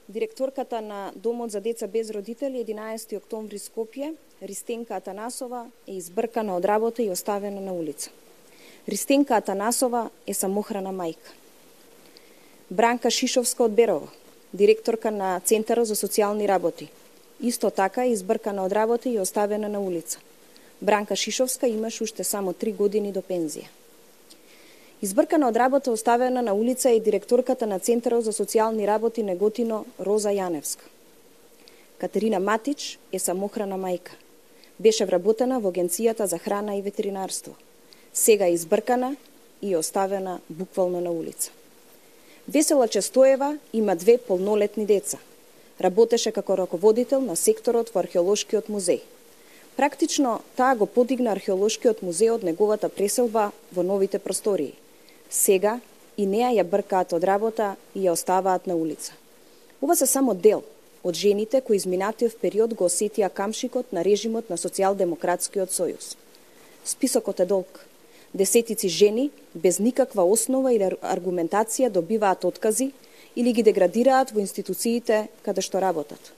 Директорката на Домот за деца без родители 11 октомври Скопје, Ристенка Атанасова, е избркана од работа и оставена на улица. Ристенка Атанасова е самохрана мајка. Бранка Шишовска од Берово, директорка на Центарот за социјални работи, исто така е избркана од работа и оставена на улица. Бранка Шишовска имаш уште само 3 години до пензија. Избркана од работа оставена на улица е директорката на Центарот за социјални работи Неготино Роза Јаневска. Катерина Матич е самохрана мајка. Беше вработена во Агенцијата за храна и ветеринарство. Сега е избркана и оставена буквално на улица. Весела Честоева има 2 полнолетни деца. Работеше како раководител на секторот во Археолошкиот музеј. Практично таа го подигна Археолошкиот музеј од неговата преселба во новите простории. Сега и неа ја бркаат од работа и ја оставаат на улица. Ова се само дел од жените кои изминатиот период го осетија камшикот на режимот на Социјалдемократскиот сојуз. Списокот е долг. Десетици жени без никаква основа или аргументација добиваат откази или ги деградираат во институциите каде што работат.